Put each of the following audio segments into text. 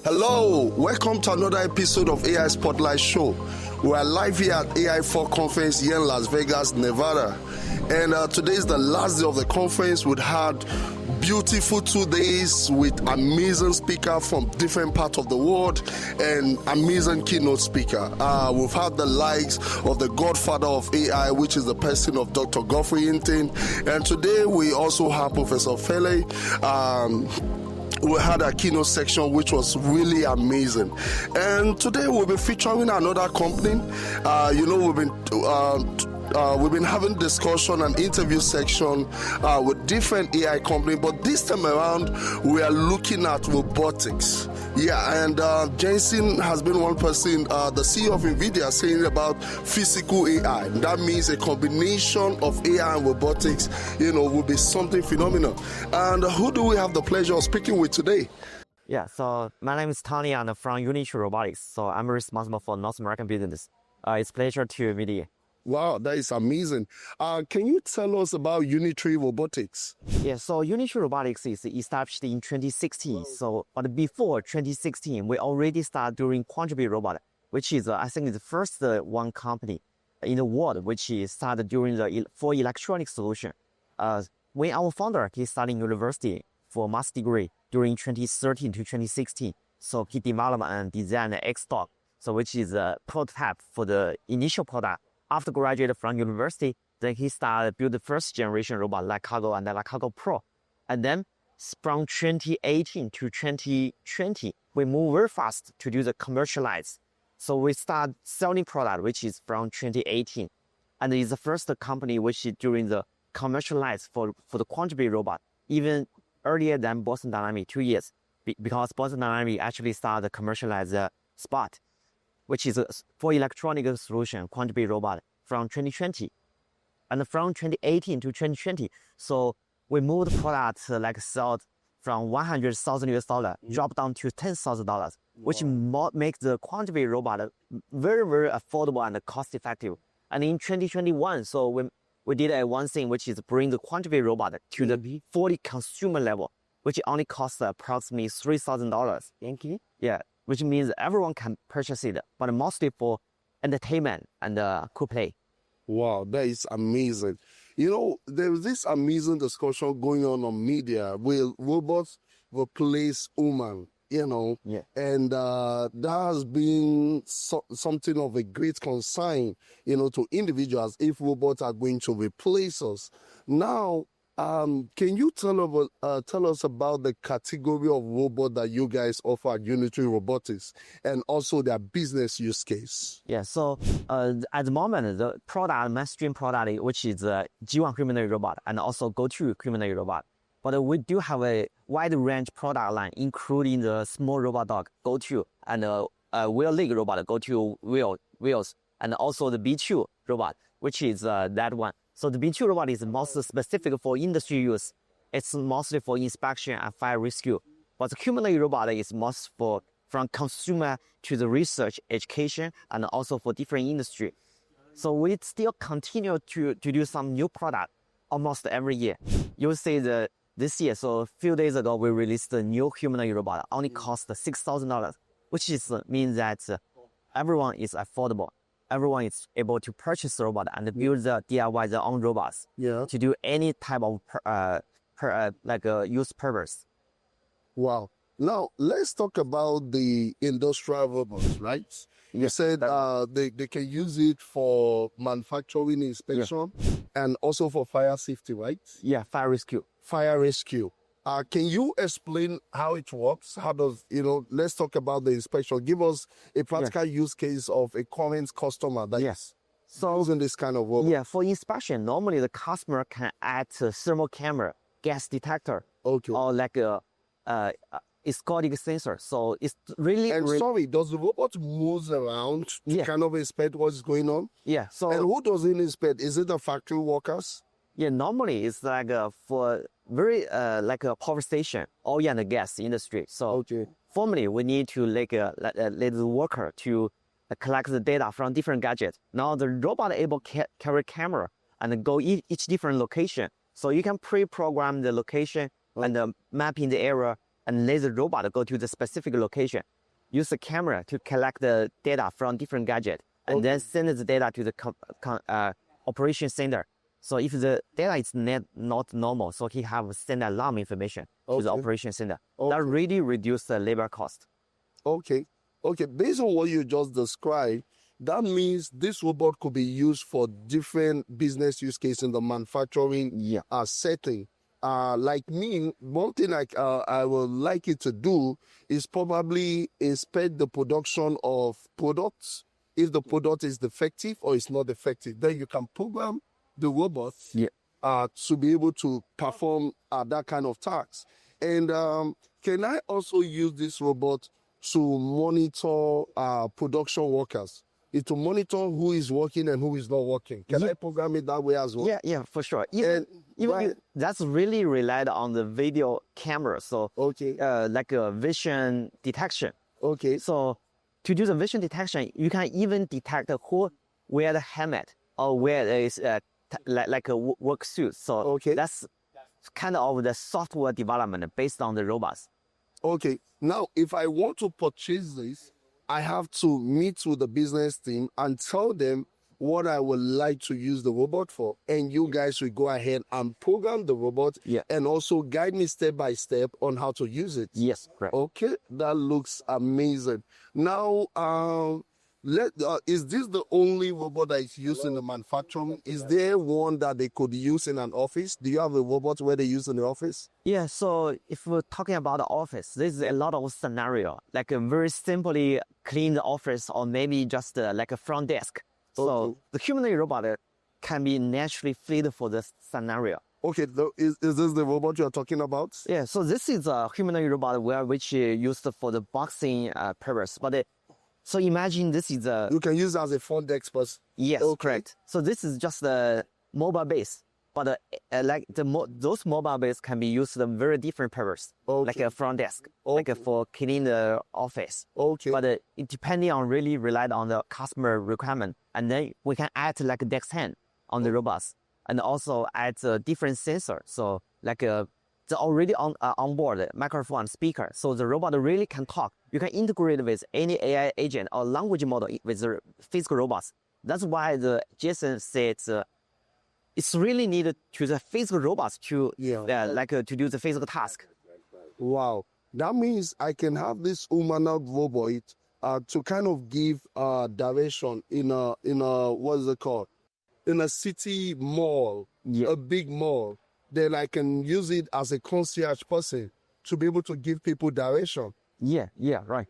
Hello, welcome to another episode of AI Spotlight Show. We are live here at AI4 conference here in Las Vegas, Nevada. And today is the last day of the conference. We've had beautiful 2 days with amazing speakers from different parts of the world and amazing keynote speaker. We've had the likes of the godfather of AI, which is the person of Dr. Geoffrey Hinton. And today we also have Professor Fele. We had a keynote section which was really amazing, and today we'll be featuring another company. We've been having discussion and interview section with different AI companies, but this time around we are looking at robotics. Yeah, and Jensen has been one person, the CEO of NVIDIA, saying about physical AI. That means a combination of AI and robotics, will be something phenomenal. And who do we have the pleasure of speaking with today? Yeah, so my name is Tony. I'm from Unitree Robotics. So I'm responsible for North American business. It's a pleasure to meet you. Wow, that is amazing. Can you tell us about Unitree Robotics? Yeah, so Unitree Robotics is established in 2016. But before 2016, we already started doing quadruped robot, which is, I think, the first one company in the world which started doing for electronic solution. When our founder, he studied in university for master's degree during 2013 to 2016. So he developed and designed the X-Dog, which is a prototype for the initial product. After graduating from university, then he started build the first generation robot like Cargo and like Cargo Pro. And then from 2018 to 2020, we move very fast to do the commercialize. So we start selling product, which is from 2018. And it's the first company which is doing the commercialize for the quadruped robot, even earlier than Boston Dynamics, 2 years, because Boston Dynamics actually started the commercialize Spot, which is for electronic solution, quadruped robot, from 2020. And from 2018 to 2020, so we moved the product sold from $100,000 drop down to $10,000, which makes the quadruped robot very, very affordable and cost effective. And in 2021, so we did one thing, which is bring the quadruped robot to the fully consumer level, which only costs approximately $3,000. Yeah. Which means everyone can purchase it, but mostly for entertainment and cool play. Wow, that is amazing. There was this amazing discussion going on media. Will robots replace human? Yeah. And that has been something of a great concern, to individuals if robots are going to replace us. Now, can you tell us about the category of robot that you guys offer at Unitree Robotics and also their business use case? Yeah, so at the moment, the mainstream product, which is G1 humanoid robot and also Go2 humanoid robot. But we do have a wide range product line, including the small robot dog, Go2, and wheel leg robot, Go2 wheels, and also the B2 robot, which is that one. So the B2 robot is most specific for industry use. It's mostly for inspection and fire rescue. But the humanoid robot is most from consumer to the research, education, and also for different industry. So we still continue to do some new product almost every year. You'll see this year, so a few days ago, we released a new humanoid robot, only cost $6,000, which means that everyone is affordable. Everyone is able to purchase the robot and build the DIY their own robots to do any type of use purpose. Wow. Now, let's talk about the industrial robots, right? You said they can use it for manufacturing inspection and also for fire safety, right? Yeah, fire rescue. Fire rescue. Can you explain how it works? How does, let's talk about the inspection. Give us a practical use case of a current customer that is using this kind of robot. Yeah, for inspection, normally the customer can add a thermal camera, gas detector, or like a escorting sensor. So it's really... And sorry, does the robot move around to kind of inspect what's going on? Yeah. So, and who does it inspect? Is it the factory workers? Yeah, normally it's like for very like a power station, oil and gas industry. So formally we need to let the worker to collect the data from different gadgets. Now the robot able to carry camera and go each different location. So you can pre-program the location and mapping the area and let the robot go to the specific location. Use the camera to collect the data from different gadgets, and then send the data to the operation center. So if the data is not normal, so he have send alarm information to the operation center. That really reduce the labor cost. Okay. Based on what you just described, that means this robot could be used for different business use cases in the manufacturing setting. Like me, one thing I would like it to do is probably inspect the production of products. If the product is defective or it's not defective, then you can program the robot to be able to perform that kind of task. And can I also use this robot to monitor production workers? To monitor who is working and who is not working. Can I program it that way as well? Yeah, for sure. Even that's really relied on the video camera. So like a vision detection. So to do the vision detection, you can even detect who wear the helmet or wear is like a work suit. So that's kind of the software development based on the robots. Now if I want to purchase this, I have to meet with the business team and tell them what I would like to use the robot for. And you guys will go ahead and program the robot and also guide me step by step on how to use it. Yes, correct. That looks amazing. Now, is this the only robot that is used in the manufacturing? Is there one that they could use in an office? Do you have a robot where they use in the office? Yeah, so if we're talking about the office, there's a lot of scenario, like very simply clean the office or maybe just like a front desk. So the humanoid robot can be naturally fit for this scenario. Is this the robot you're talking about? Yeah, so this is a humanoid robot which is used for the boxing purpose. But so imagine this is a... You can use it as a front desk person. Yes, correct. So this is just a mobile base. But those mobile base can be used for very different purpose, like a front desk, like for cleaning the office. But it depending on really relied on the customer requirement, and then we can add like a desk hand on the robots, and also add a different sensor. So like the already on board microphone speaker, so the robot really can talk. You can integrate with any AI agent or language model with the physical robots. That's why the Jason said. It's really needed to the physical robots to to do the physical task. Wow, that means I can have this humanoid robot to kind of give direction in a what is it called? In a city mall, a big mall. Then I can use it as a concierge person to be able to give people direction. Yeah, right.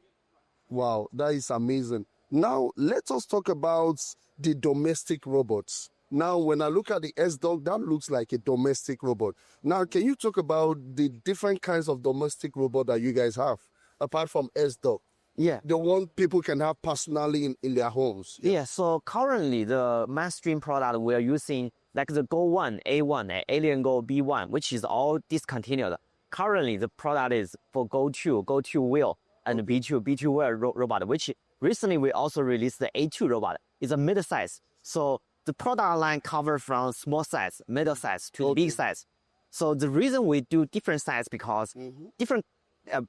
Wow, that is amazing. Now let us talk about the domestic robots. Now, when I look at the S-Dog, that looks like a domestic robot. Now, can you talk about the different kinds of domestic robot that you guys have, apart from S-Dog? Yeah. The one people can have personally in their homes. Yeah, so currently the mainstream product we're using, like the Go 1, A1, Alien Go B1, which is all discontinued. Currently, the product is for Go 2 wheel, and B2 wheel robot, which recently we also released the A2 robot. It's a mid-size. So the product line covers from small size, middle size to big size. So the reason we do different size because different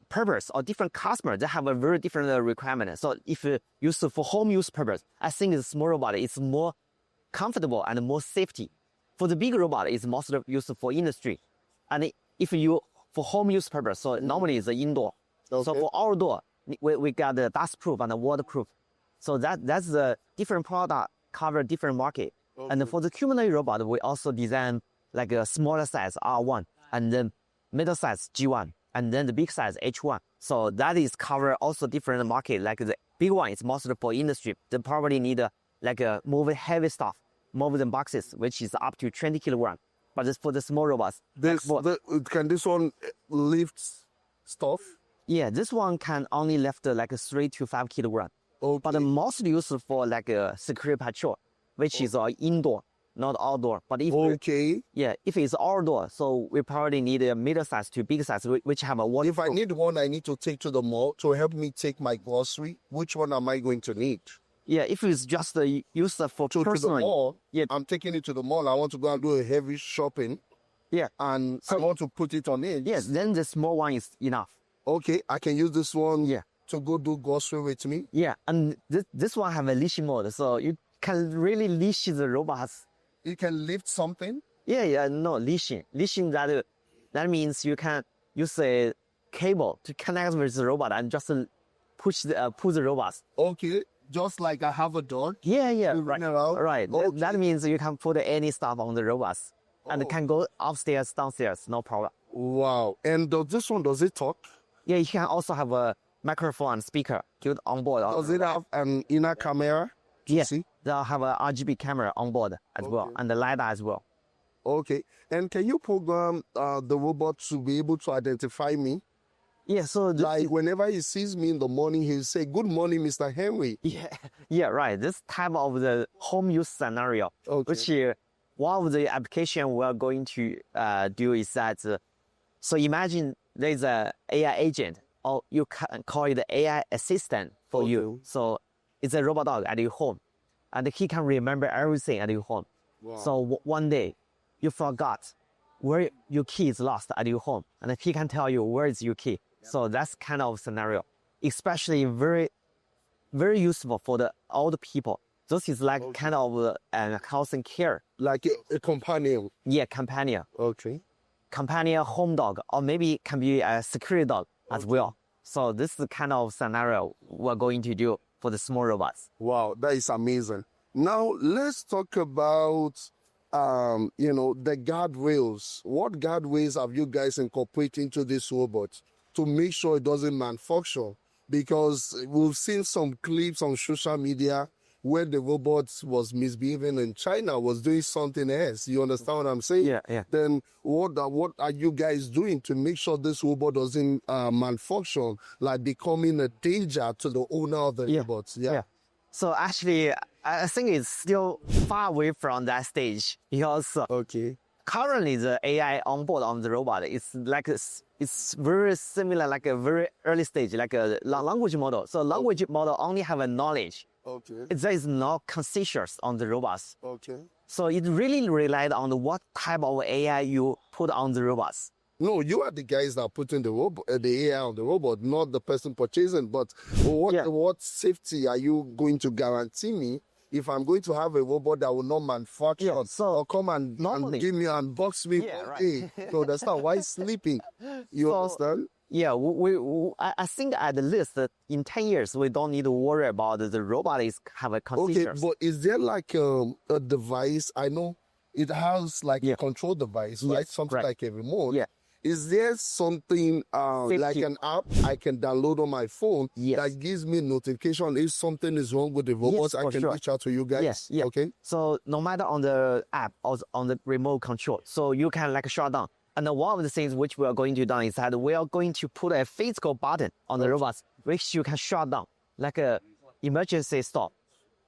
purpose or different customers, they have a very different requirement. So if you use it for home use purpose, I think the small robot is more comfortable and more safety. For the big robot, it's mostly used for industry. And if you for home use purpose, so normally it's indoor. So for outdoor, we got the dust proof and the waterproof. So that's the different product cover different market. And for the humanoid robot, we also design like a smaller size R1 and then middle size G1 and then the big size H1. So that is cover also different market. Like the big one is mostly for industry. They probably need move heavy stuff, more than boxes, which is up to 20 kilograms. But for the small robots, can this one lift stuff? Yeah, this one can only lift like 3 to 5 kilograms. But the most used for like a security patrol, which is indoor, not outdoor. But if if it's outdoor, so we probably need a middle size to big size, which have a water. If I need one, I need to take to the mall to help me take my grocery. Which one am I going to need? Yeah, if it's just used for personal. To the mall, I'm taking it to the mall. I want to go and do a heavy shopping. Yeah. And I want to put it on it. Yes, then the small one is enough. Okay, I can use this one Yeah. to go do grocery with me. Yeah, and this one have a leash mode, so you can really leash the robots. You can lift something. Yeah, no, leashing. Leashing, that means you can use a cable to connect with the robot and just pull the robots. Okay, just like I have a dog. Yeah, You right. run around? Right. Okay. That means you can put any stuff on the robots and can go upstairs, downstairs, no problem. Wow. And this one, does it talk? Yeah, you can also have a microphone and speaker built on board. Does it have an inner camera? Yes, See? they'll have a RGB camera on board as well, and the LiDAR as well. Okay. And can you program the robot to be able to identify me? Yeah, so Like whenever he sees me in the morning, he'll say, "Good morning, Mr. Henry." yeah, right. This type of the home use scenario, Okay. which one of the application we are going to do is that. So imagine there's a AI agent, or you can call it the AI assistant for you. So it's a robot dog at your home, and he can remember everything at your home. Wow. So one day, you forgot where your key is lost at your home, and he can tell you where is your key. So that's kind of scenario, especially very, very useful for the old people. This is like kind of health and care. Like a companion. Yeah, companion, Okay. companion home dog, or maybe can be a security dog as well. So this is the kind of scenario we're going to do for the small robots. Wow, that is amazing. Now let's talk about the guardrails. What guardrails have you guys incorporated into this robot to make sure it doesn't malfunction? Because we've seen some clips on social media where the robot was misbehaving in China, was doing something else. You understand what I'm saying? Yeah. Then what are you guys doing to make sure this robot doesn't malfunction, like becoming a danger to the owner of the robots? Yeah. So actually, I think it's still far away from that stage because Okay. currently the AI on board on the robot is like it's very similar, like a very early stage, like a language model. So language model only have a knowledge. Okay. There is no conscious on the robots. Okay. So it really relied on what type of AI you put on the robots. No, you are the guys that are putting the AI on the robot, not the person purchasing. But what safety are you going to guarantee me if I'm going to have a robot that will not manufacture or come and give me and box me all day? So that's not why sleeping. You understand? Yeah, I think at least in 10 years, we don't need to worry about the robots have a conscious. Okay, but is there like a device? I know it has like a control device, right? Something like a remote. Yeah. Is there something like an app I can download on my phone that gives me notification if something is wrong with the robot? I can reach out to you guys. Yes. Okay. So no matter on the app or on the remote control, so you can like shut down. And one of the things which we are going to do is that we are going to put a physical button on the robots, which you can shut down, like a emergency stop.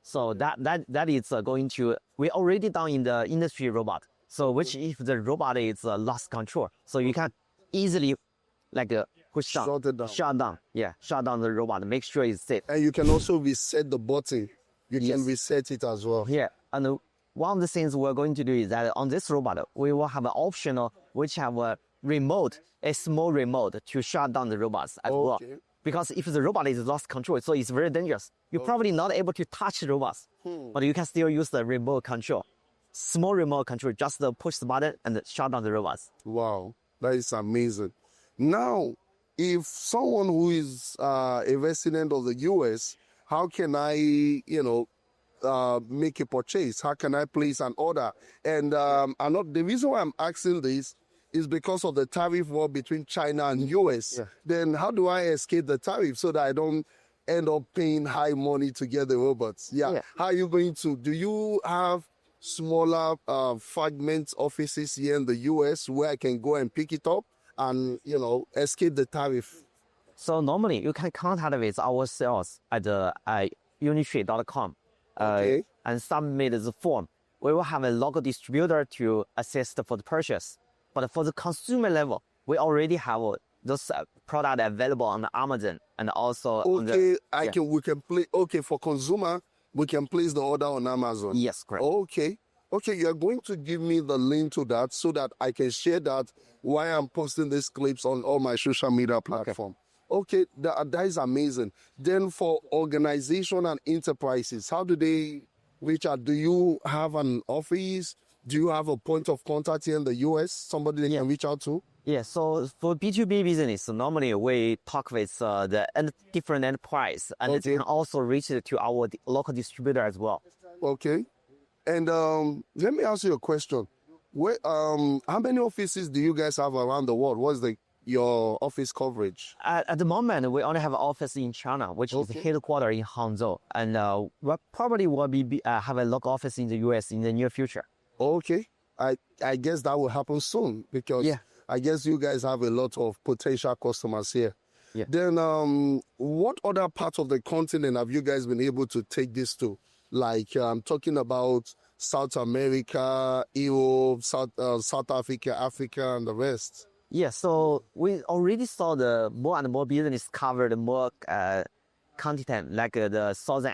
So that is going to, we already done in the industry robot. So which if the robot is lost control, so you can easily like push down, shut down the robot, make sure it's safe. And you can also reset the button. You can reset it as well. Yeah, and one of the things we're going to do is that on this robot, we will have an optional, which have a remote, a small remote to shut down the robots as well. Because if the robot is lost control, so it's very dangerous. You're probably not able to touch the robots, but you can still use the remote control. Small remote control, just push the button and shut down the robots. Wow, that is amazing. Now, if someone who is a resident of the US, how can I, make a purchase? How can I place an order? And the reason why I'm asking this is because of the tariff war between China and US. Then how do I escape the tariff so that I don't end up paying high money to get the robots? How are you going to? Do you have smaller fragment offices here in the US where I can go and pick it up and, escape the tariff? So normally you can contact with our sales at Unitree.com and submit the form. We will have a local distributor to assist for the purchase. But for the consumer level, we already have those products available on Amazon and also on the... for consumer, we can place the order on Amazon. Yes, correct. Okay, you're going to give me the link to that so that I can share that while I'm posting these clips on all my social media platform. Okay, that is amazing. Then for organization and enterprises, how do they reach out? Do you have an office? Do you have a point of contact here in the US? Somebody they can reach out to? Yeah, so for B2B business, normally we talk with different enterprise, and it can also reach it to our local distributor as well. Okay. And let me ask you a question. How many offices do you guys have around the world? What's your office coverage? At the moment, we only have an office in China, which is headquartered in Hangzhou, and we probably will have a local office in the US in the near future. Okay. I guess that will happen soon because I guess you guys have a lot of potential customers here. Yeah. Then what other parts of the continent have you guys been able to take this to? Like I'm talking about South America, Europe, South Africa, Africa, and the rest. Yeah, so we already saw the more and more business covered more continent, like the Southern,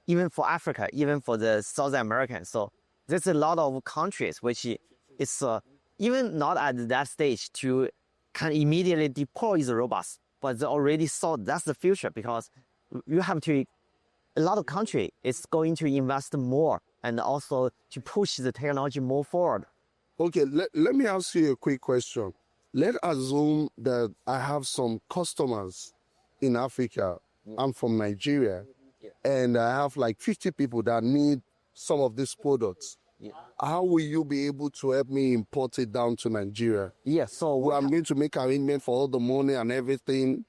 even for Africa, even for the South American. So there's a lot of countries which is even not at that stage to can immediately deploy the robots, but they already saw that's the future because you have to, a lot of country is going to invest more and also to push the technology more forward. Okay, let me ask you a quick question. Let's assume that I have some customers in Africa. I'm from Nigeria, and I have like 50 people that need some of these products. How will you be able to help me import it down to Nigeria? Yeah, so I'm going to make arrangement for all the money and everything.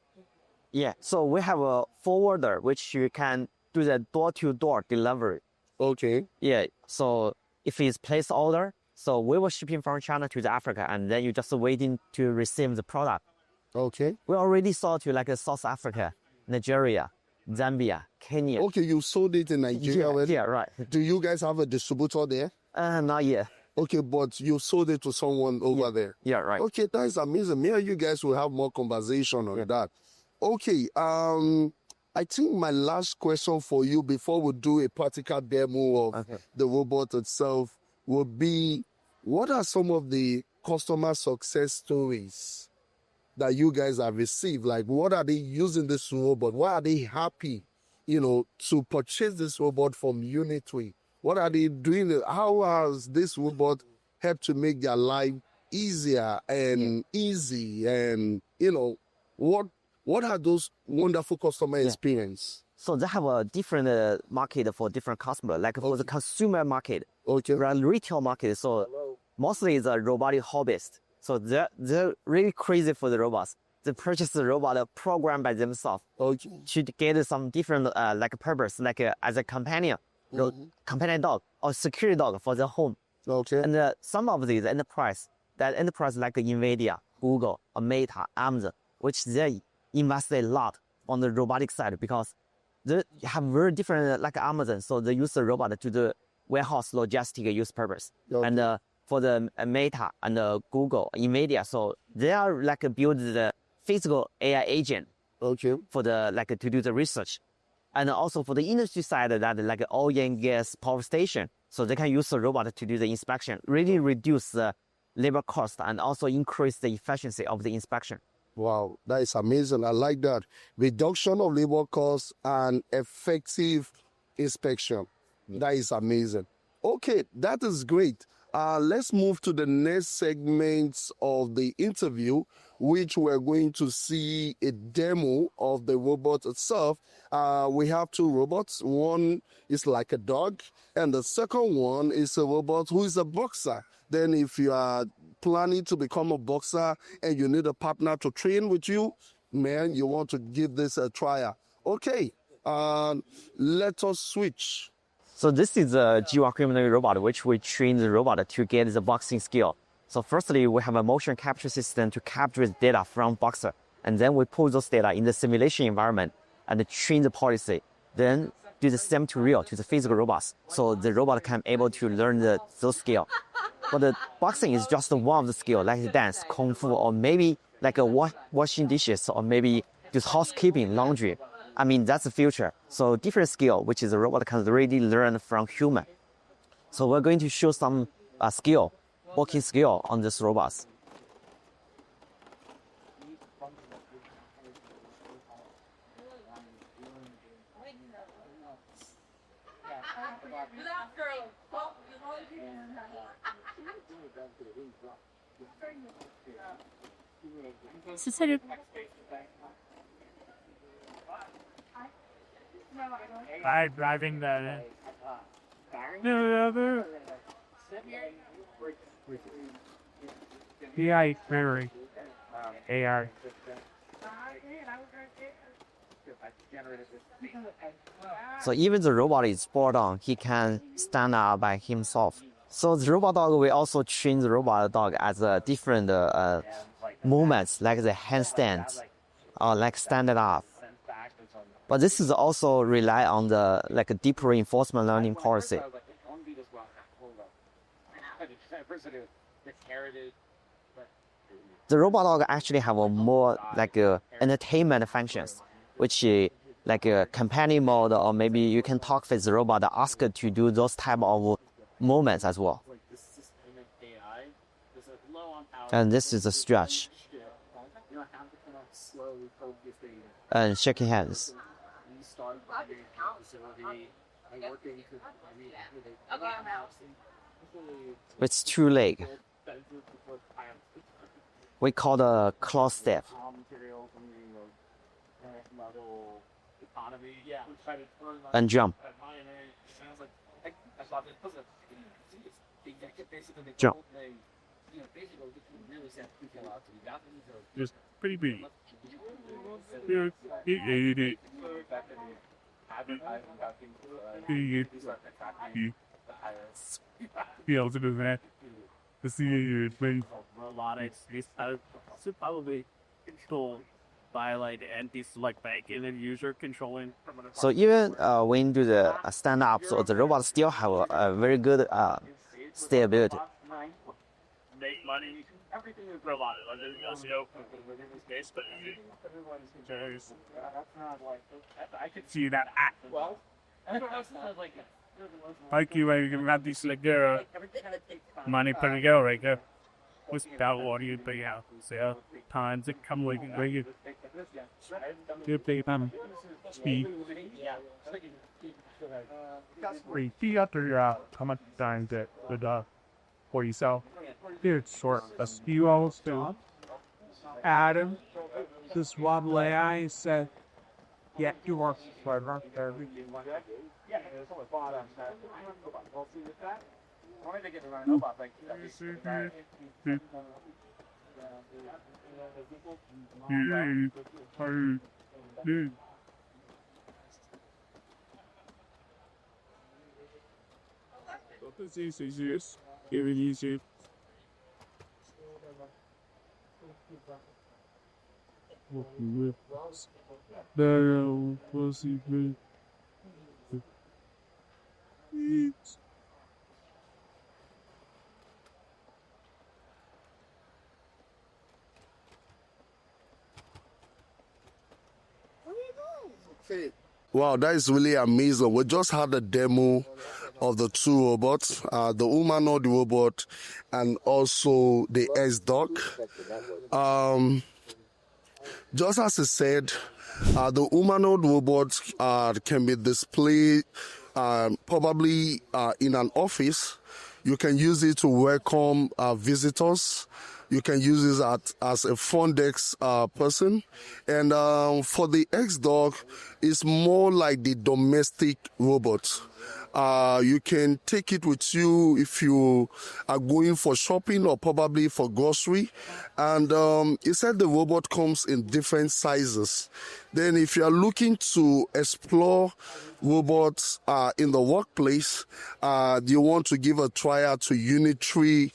Yeah, so we have a forwarder which you can do the door-to-door delivery. Okay. Yeah, so if it's place order, so we will ship in from China to the Africa, and then you just waiting to receive the product. Okay. We already sold to like South Africa, Nigeria, Zambia, Kenya. Okay, you sold it in Nigeria already? Yeah, right. Do you guys have a distributor there? Not yet. Okay, but you sold it to someone over there? Yeah, right. Okay, that is amazing. Me and you guys will have more conversation on that. Okay, I think my last question for you before we do a practical demo of the robot itself would be, what are some of the customer success stories that you guys have received? Like, what are they using this robot? Why are they happy, to purchase this robot from Unitree? What are they doing? How has this robot helped to make their life easier and easy? And, what are those wonderful customer experience? So they have a different market for different customers. Like for the consumer market, retail market, so mostly it's a robotic hobbyist. So they're really crazy for the robots. They purchase the robot programmed by themselves to get some different purpose, like as a companion, companion dog or security dog for their home. Okay. And some of these enterprise like NVIDIA, Google, or Meta, Amazon, which they invest a lot on the robotic side because they have very different, like Amazon, so they use the robot to the warehouse logistic use purpose. And for the Meta and Google, NVIDIA, so they are build the physical AI agent for the to do the research. And also for the industry side, that oil and gas power station, so they can use the robot to do the inspection, really reduce the labor cost and also increase the efficiency of the inspection. Wow, that is amazing. I like that. Reduction of labor costs and effective inspection. That is amazing. Okay, that is great. Let's move to the next segment of the interview, which we're going to see a demo of the robot itself. We have two robots. One is like a dog, and the second one is a robot who is a boxer. Then if you are planning to become a boxer and you need a partner to train with you, man, you want to give this a try. Okay, let us switch. So this is a GWAR humanoid robot, which we train the robot to get the boxing skill. So firstly, we have a motion capture system to capture the data from boxer. And then we pull those data in the simulation environment and train the policy. Then do the same to real, to the physical robots. So the robot can able to learn those skills. But the boxing is just one of the skills, like dance, kung fu, or maybe like washing dishes, or maybe just housekeeping, laundry. I mean, that's the future. So different skill, which is a robot can really learn from human. So we're going to show some working skill on these robots. By driving the AI very AI. So even the robot is spot on, he can stand up by himself. So the robot dog will also train the robot dog as a different movements, like the handstand, or like standing up. But this is also rely on the like a deep reinforcement learning policy. The robot dog actually have a more like entertainment functions, which like a companion mode, or maybe you can talk with the robot, ask it to do those type of movements as well. And this is a stretch. And shaking hands. With two legs. We call the claw step. And jump. Jump. Just pretty big. Be able to do that. To see you robotics is probably controlled by like the anti-select back and then user controlling. So even when you do the stand up, so the robot still have a very good stability. Make money. Everything is robotic. I could see that act. Well, like you can have this like money per go right there. What's that what you pay out? So times it come like you pay them speed. Repeat after how much time that the for yourself. It's short. You also Adam, this one AI said, "Yeah, you work for every." Wow, that is really amazing. We just had a demo of the two robots, the humanoid robot and also the X-Dog. Just as I said, the humanoid robots can be displayed probably in an office. You can use it to welcome visitors. You can use it as a front desk person. And for the X-Dog, it's more like the domestic robot. You can take it with you if you are going for shopping or probably for grocery. And it said the robot comes in different sizes. Then if you are looking to explore robots in the workplace, you want to give a trial to Unitree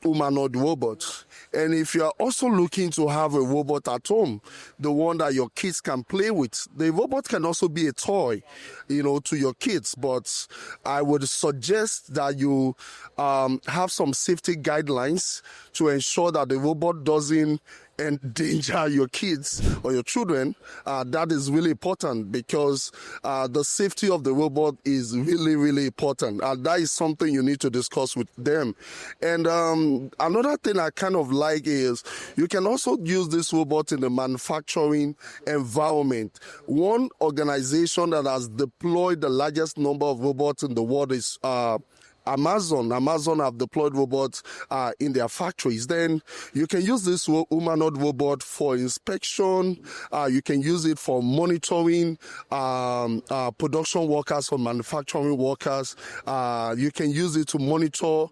humanoid robots. And if you are also looking to have a robot at home, the one that your kids can play with, the robot can also be a toy, to your kids. But I would suggest that you have some safety guidelines to ensure that the robot doesn't endanger your kids or your children, that is really important, because the safety of the robot is really, really important. That is something you need to discuss with them. And another thing I kind of like is you can also use this robot in the manufacturing environment. One organization that has deployed the largest number of robots in the world is Amazon. Amazon have deployed robots in their factories. Then you can use this humanoid robot for inspection. You can use it for monitoring production workers or manufacturing workers. You can use it to monitor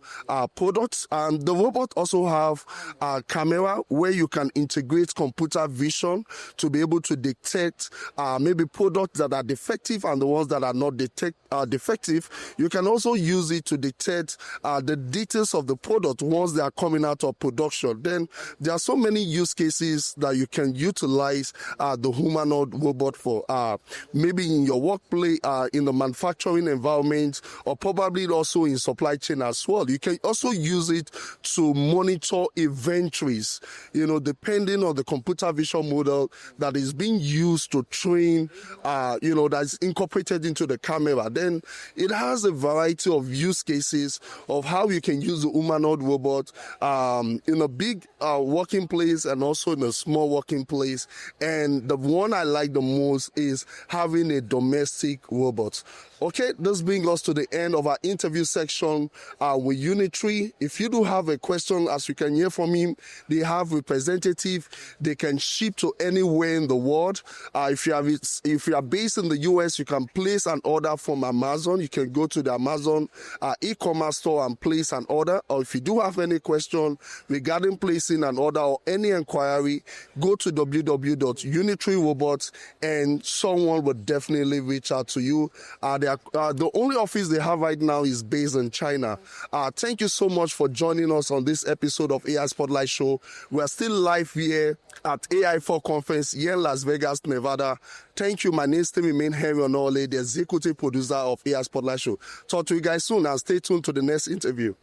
products. And the robot also have a camera where you can integrate computer vision to be able to detect maybe products that are defective and the ones that are not defective. You can also use it to detect the details of the product once they are coming out of production. Then there are so many use cases that you can utilize the humanoid robot for. Maybe in your workplace, in the manufacturing environment, or probably also in supply chain as well. You can also use it to monitor inventories, depending on the computer vision model that is being used to train, that is incorporated into the camera. Then it has a variety of use cases of how you can use the humanoid robot in a big working place and also in a small working place. And the one I like the most is having a domestic robot. Okay, this brings us to the end of our interview section with Unitree. If you do have a question, as you can hear from him, they have representative. They can ship to anywhere in the world. If you are based in the US, you can place an order from Amazon. You can go to the Amazon e-commerce store and place an order. Or if you do have any question regarding placing an order or any inquiry, go to www.Unitree Robots and someone will definitely reach out to you. The only office they have right now is based in China. Thank you so much for joining us on this episode of AI Spotlight Show. We are still live here at AI4 Conference here in Las Vegas, Nevada. Thank you. My name is Timmy Henry Onole, the executive producer of AI Spotlight Show. Talk to you guys soon and stay tuned to the next interview.